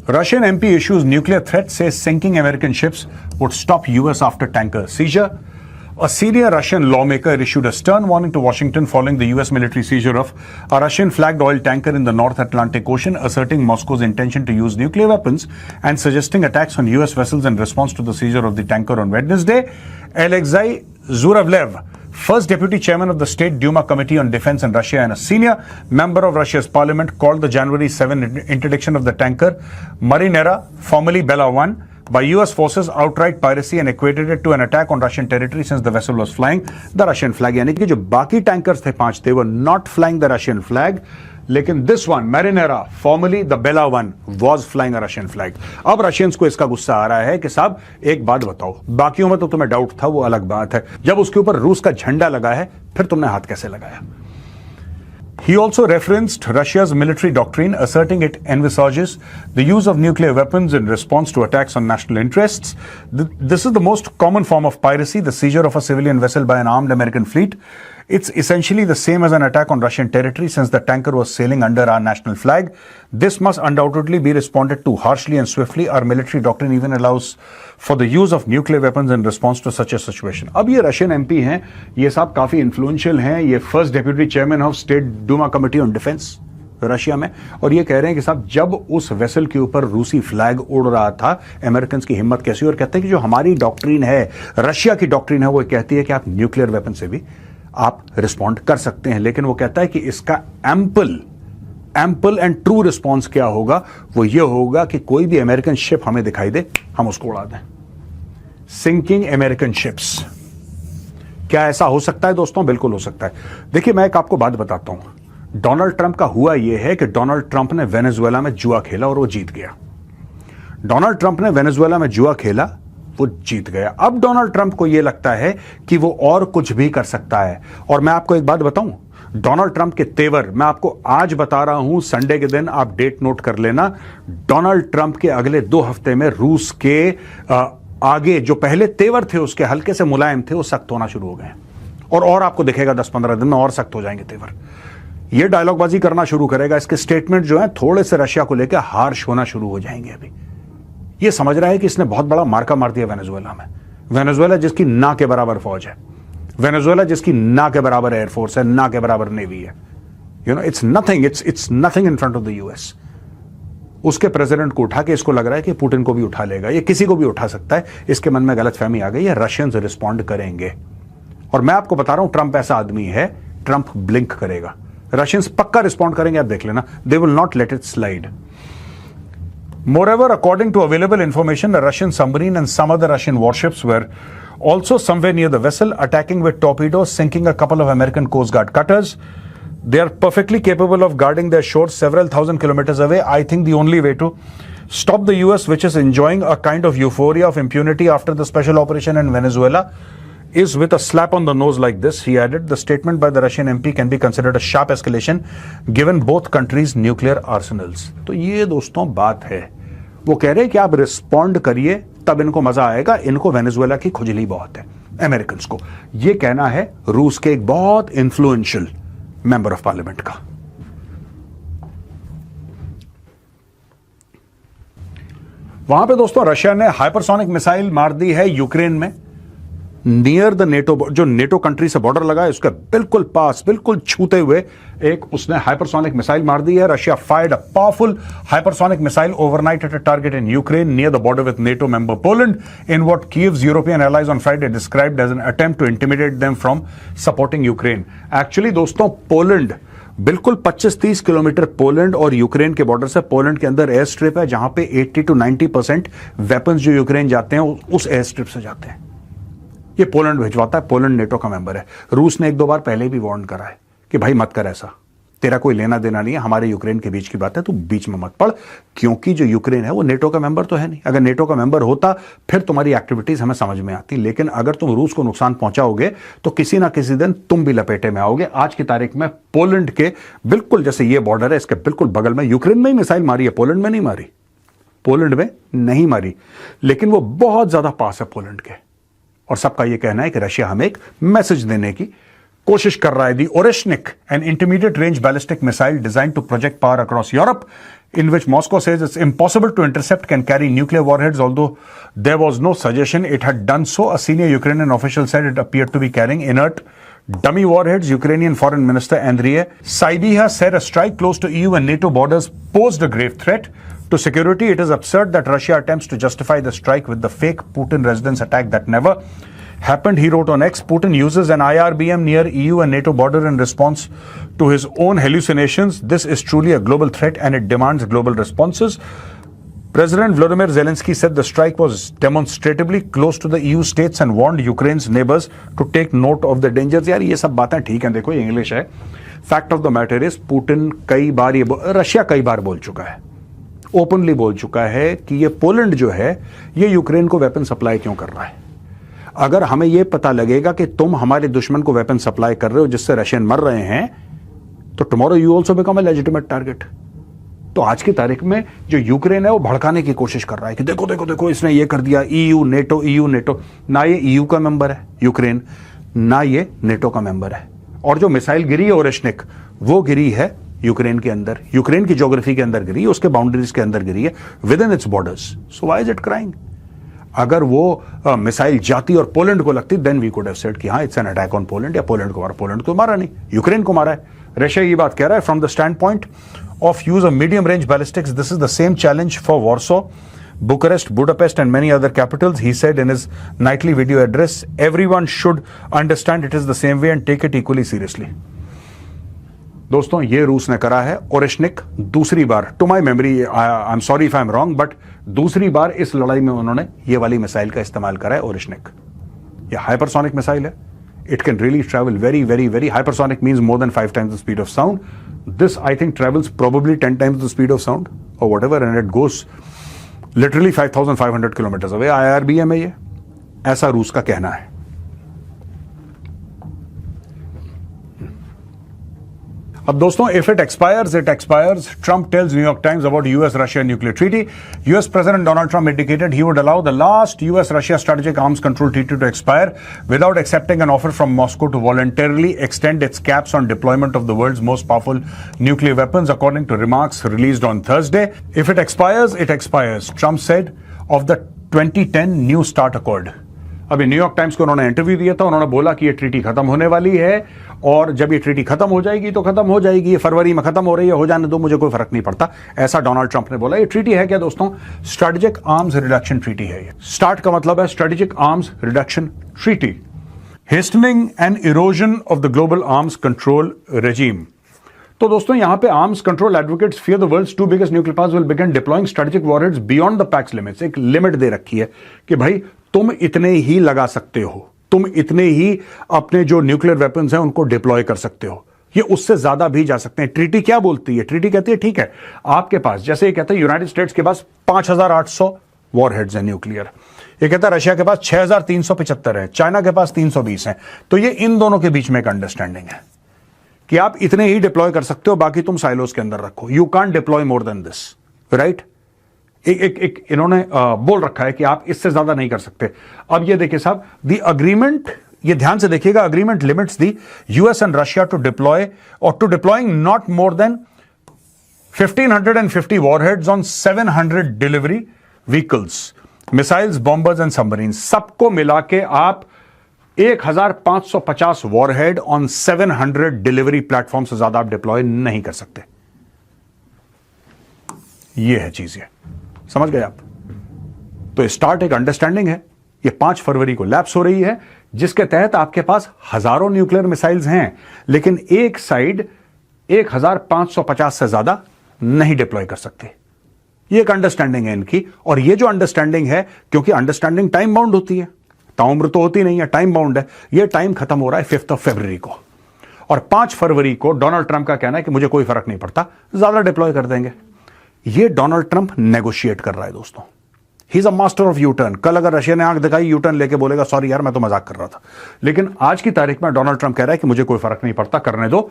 Russian MP issues nuclear threat, says sinking American ships would stop US after tanker seizure. A senior Russian lawmaker issued a stern warning to Washington following the US military seizure of a Russian-flagged oil tanker in the North Atlantic Ocean, asserting Moscow's intention to use nuclear weapons and suggesting attacks on US vessels in response to the seizure of the tanker on Wednesday. Alexei Zhuravlev, first deputy chairman of the State Duma Committee on Defense in Russia and a senior member of Russia's parliament, called the January 7 interdiction of the tanker Marinera, formerly Bella 1, by US forces outright piracy and equated it to an attack on Russian territory since the vessel was flying the Russian flag. यानी कि जो बाकी tankers थे 5 थे वो not flying the Russian flag, लेकिन this one Marinera, formerly the Bella 1, was flying a Russian flag. अब Russians को इसका गुस्सा आ रहा है कि साहब एक बात बताओ, बाकियों में तो तुम्हें डाउट था, वो अलग बात है, जब उसके ऊपर रूस का झंडा लगा है फिर तुमने हाथ कैसे लगाया? He also referenced Russia's military doctrine, asserting it envisages the use of nuclear weapons in response to attacks on national interests. This is the most common form of piracy, the seizure of a civilian vessel by an armed American fleet. It's essentially the same as an attack on Russian territory since the tanker was sailing under our national flag. This must undoubtedly be responded to harshly and swiftly. Our military doctrine even allows for the use of nuclear weapons in response to such a situation. अब ये Russian MP हैं, ये साहब काफी influential हैं, ये first deputy chairman of state Duma committee on defence Russia में, और ये कह रहे हैं कि साहब जब उस वेसल के ऊपर रूसी फ्लैग उड़ रहा था, अमेरिकन की हिम्मत कैसी, और कहते हैं कि जो हमारी डॉक्ट्रिन है, रशिया की डॉक्ट्रिन है, वो कहती है कि आप न्यूक्लियर वेपन से भी आप रिस्पॉन्ड कर सकते हैं, लेकिन वो कहता है कि इसका एम्पल एंड ट्रू रिस्पॉन्स क्या होगा, वो ये होगा कि कोई भी अमेरिकन शिप हमें दिखाई दे, हम उसको उड़ा दें. सिंकिंग अमेरिकन शिप्स, क्या ऐसा हो सकता है दोस्तों? बिल्कुल हो सकता है. देखिए मैं एक आपको बात बताता हूं. डोनाल्ड ट्रंप का हुआ यह है कि डोनाल्ड ट्रंप ने वेनेजुएला में जुआ खेला और वो जीत गया. डोनाल्ड ट्रंप ने वेनेजुएला में जुआ खेला, वो जीत गया. अब डोनाल्ड ट्रंप को यह लगता है कि वो और कुछ भी कर सकता है. और मैं आपको एक बात बताऊं, डोनाल्ड ट्रंप के तेवर, मैं आपको आज बता रहा हूं, संडे के दिन आप डेट नोट कर लेना, डोनाल्ड ट्रंप के अगले 2 हफ्ते में रूस के आगे जो पहले तेवर थे उसके हल्के से मुलायम थे, वो सख्त होना शुरू हो गए. और आपको दिखेगा 10-15 दिन में और सख्त हो जाएंगे तेवर. ये डायलॉगबाजी करना शुरू करेगा, इसके स्टेटमेंट जो है थोड़े से रशिया को लेकर हार्श होना शुरू हो जाएंगे. अभी ये समझ रहा है कि इसने बहुत बड़ा मार्का मार दिया वेनेजुएला में. वेनेजुएला जिसकी ना के बराबर फौज है, वेनेजुएला जिसकी ना के बराबर एयरफोर्स है, ना के बराबर नेवी है, you know it's nothing in front of the US. उसके प्रेसिडेंट को उठा के इसको लग रहा है कि पुतिन को भी उठा लेगा, ये किसी को भी उठा सकता है. इसके मन में गलतफहमी आ गई है, रशियंस रिस्पॉन्ड करेंगे. और मैं आपको बता रहा हूं, ट्रंप ऐसा आदमी है, ट्रंप ब्लिंक करेगा, रशियंस पक्का रिस्पॉन्ड करेंगे, आप देख लेना. They will not let it slide. Moreover, according to available information, a Russian submarine and some other Russian warships were also somewhere near the vessel, attacking with torpedoes, sinking a couple of American Coast Guard cutters. They are perfectly capable of guarding their shores several thousand kilometers away. I think the only way to stop the US, which is enjoying a kind of euphoria of impunity after the special operation in Venezuela, is with a slap on the nose like this, he added. The statement by the Russian MP can be considered a sharp escalation given both countries' nuclear arsenals. तो ये दोस्तों बात है. वो कह रहे हैं कि आप रिस्पॉन्ड करिए, तब इनको मजा आएगा, इनको वेनेजुएला की खुजली बहुत है अमेरिकन को. ये कहना है रूस के एक बहुत इंफ्लुएंशियल मेंबर ऑफ पार्लियामेंट का. वहां पे दोस्तों रशिया ने हाइपरसोनिक मिसाइल मार दी है यूक्रेन में, नियर द नेटो, जो नेटो कंट्री से बॉर्डर लगा है उसके बिल्कुल पास, बिल्कुल छूते हुए एक उसने हाइपरसोनिक मिसाइल मार दी है. Russia fired a powerful hypersonic missile overnight at a target in Ukraine near the border with NATO member Poland in what Kyiv's European allies on Friday described as an attempt to intimidate them from supporting Ukraine. Actually दोस्तों Poland बिल्कुल 25-30 kilometre Poland और Ukraine के border से, Poland के अंदर air strip है जहां पे 80 to 90% वेपन्स जो यूक्रेन जाते हैं उस एयर स्ट्रिप से जाते हैं. ये पोलैंड भिजवाता है, पोलैंड नेटो का मेंबर है. रूस ने 1-2 बार पहले भी वार्न करा है कि भाई मत कर ऐसा, तेरा कोई लेना देना नहीं है, हमारे यूक्रेन के बीच की बात है, तू बीच में मत पड़, क्योंकि जो यूक्रेन है वो नेटो का मेंबर तो है नहीं. अगर नेटो का मेंबर होता फिर तुम्हारी एक्टिविटीज हमें समझ में आती, लेकिन अगर तुम रूस को नुकसान पहुंचाओगे तो किसी ना किसी दिन तुम भी लपेटे में आओगे. आज की तारीख में पोलैंड के बिल्कुल, जैसे ये बॉर्डर है इसके बिल्कुल बगल में यूक्रेन में ही मिसाइल मारी है, पोलैंड में नहीं मारी, पोलैंड में नहीं मारी, लेकिन वो बहुत ज्यादा पास है पोलैंड के. और सबका यह कहना है कि रशिया हमें एक मैसेज देने की कोशिश कर रहा है. The Oreshnik, an intermediate range ballistic missile design to project power across Europe, in which Moscow says it's impossible to intercept, can carry nuclear warheads, although there was no suggestion it had done so. A senior Ukrainian official said it appeared to be carrying inert dummy warheads. Ukrainian Foreign Minister Andriy Sybiha said a strike close to EU and NATO borders posed a grave threat to security. It is absurd that Russia attempts to justify the strike with the fake Putin residence attack that never happened. He wrote on X, Putin uses an IRBM near EU and NATO border in response to his own hallucinations. This is truly a global threat and it demands global responses. President Volodymyr Zelensky said the strike was demonstratively close to the EU states and warned Ukraine's neighbors to take note of the dangers. यार ये सब बातें ठीक हैं, देखो ये English है. Fact of the matter is Putin कई बार रशिया कई बार बोल चुका है, ओपनली बोल चुका है कि ये पोलैंड जो है ये यूक्रेन को वेपन सप्लाई क्यों कर रहा है. अगर हमें यह पता लगेगा कि तुम हमारे दुश्मन को वेपन सप्लाई कर रहे हो जिससे रशियन मर रहे हैं, तो tomorrow you also become a legitimate target. तो आज की तारीख में जो यूक्रेन है वो भड़काने की कोशिश कर रहा है कि देखो देखो देखो इसने ये कर दिया. ईयू नेटो ना ये ईयू का मेंबर है यूक्रेन, ना ये नेटो का मेंबर है. और जो मिसाइल गिरी है ओरेशनिक, वो गिरी है यूक्रेन के अंदर, यूक्रेन की ज्योग्राफी के अंदर गिरी है, उसके बाउंड्रीज के अंदर गिरी है, within its borders. So why is it crying? अगर वो मिसाइल जाती और पोलैंड को लगती, then we could have said कि हाँ it's an attack on Poland, या पोलैंड को मारा. पोलैंड को मारा नहीं, यूक्रेन को मारा है. रशिया ये बात कह रहा है from the stand point of use of medium range ballistics. This is the same challenge for Warsaw, Bucharest, Budapest and many other capitals. He said in his nightly video address, everyone should understand it is the same way and take it equally seriously. दोस्तों ये रूस ने करा है. Oreshnik दूसरी बार, to my memory, I am sorry if I am wrong, but दूसरी बार इस लड़ाई में उन्होंने ये वाली मिसाइल का इस्तेमाल करा है. ओरेशनिक ये हाइपरसोनिक मिसाइल है. It can really travel very very very hypersonic, means more than 5 times the speed of sound. This I think travels probably 10 times the speed of sound और whatever, and it goes literally 5,500 kilometre away. IRBM है ये, ऐसा रूस का कहना है. अब दोस्तों, if it expires, it expires. Trump tells New York Times about US-Russia nuclear treaty. US President Donald Trump indicated he would allow the last US-Russia strategic arms control treaty to expire without accepting an offer from Moscow to voluntarily extend its caps on deployment of the world's most powerful nuclear weapons, according to remarks released on Thursday. If it expires, it expires, Trump said of the 2010 New START Accord. अभी New York times को उन्होंने interview दिया था. उन्होंने बोला कि ये treaty खत्म होने वाली है और जब ये ट्रीटी खत्म हो जाएगी तो खत्म हो जाएगी. ये फरवरी में खत्म हो रही है, हो जाने दो, मुझे कोई फर्क नहीं पड़ता. ऐसा डोनाल्ड ट्रंप ने बोला. ये ट्रीटी है क्या दोस्तों? स्ट्रेटेजिक आर्म्स रिडक्शन ट्रीटी है. ये स्टार्ट का मतलब है strategic arms reduction treaty. Hastening and erosion of the global arms control regime. तो दोस्तों यहां पे arms control advocates fear the world's 2 biggest nuclear powers will begin deploying strategic warheads beyond the pact limits. एक limit दे रखी है कि भाई तुम इतने ही लगा सकते हो, तुम इतने ही अपने जो न्यूक्लियर वेपन्स हैं उनको डिप्लॉय कर सकते हो. ये उससे ज्यादा भी जा सकते हैं. ट्रीटी क्या बोलती है? ट्रीटी कहती है ठीक है, आपके पास, जैसे ये कहता है यूनाइटेड स्टेट्स के पास 5,800 वॉरहेड्स हैं न्यूक्लियर. ये कहता है रशिया के पास 6,375 है, चाइना के पास 320 है. तो ये इन दोनों के बीच में एक अंडरस्टैंडिंग है कि आप इतने ही डिप्लॉय कर सकते हो, बाकी तुम साइलोस के अंदर रखो. You can't deploy more than this, right? एक इन्होंने बोल रखा है कि आप इससे ज्यादा नहीं कर सकते. अब ये देखिए साहब, द अग्रीमेंट, ये ध्यान से देखिएगा, agreement limits the US and Russia to deploy और to deploying not more than 1,550 warheads on 700 delivery vehicles, missiles, bombers and submarine. सबको मिला के आप 1,550 वॉरहेड ऑन 700 डिलीवरी प्लेटफॉर्म से ज्यादा आप डिप्लॉय नहीं कर सकते. ये है चीज, ये समझ गए आप? तो स्टार्ट एक अंडरस्टैंडिंग है. ये 5 फरवरी को लैप्स हो रही है, जिसके तहत आपके पास हजारों न्यूक्लियर मिसाइल्स हैं, लेकिन एक साइड 1,550 से ज्यादा नहीं डिप्लॉय कर सकते. ये एक अंडरस्टैंडिंग है इनकी. और ये जो अंडरस्टैंडिंग है, क्योंकि अंडरस्टैंडिंग टाइम बाउंड होती है, ताउम्र तो होती नहीं है, टाइम बाउंड है. ये टाइम खत्म हो रहा है 5 फरवरी को. और 5 फरवरी को डोनाल्ड ट्रंप का कहना है कि मुझे कोई फर्क नहीं पड़ता, ज्यादा डिप्लॉय कर देंगे. ये डोनाल्ड ट्रंप नेगोशिएट कर रहा है दोस्तों. He is a master of U turn. कल अगर रशिया ने आंख दिखाई, यू टर्न लेके बोलेगा सॉरी यार मैं तो मजाक कर रहा था. लेकिन आज की तारीख में डोनाल्ड ट्रंप कह रहा है कि मुझे कोई फर्क नहीं पड़ता, करने दो.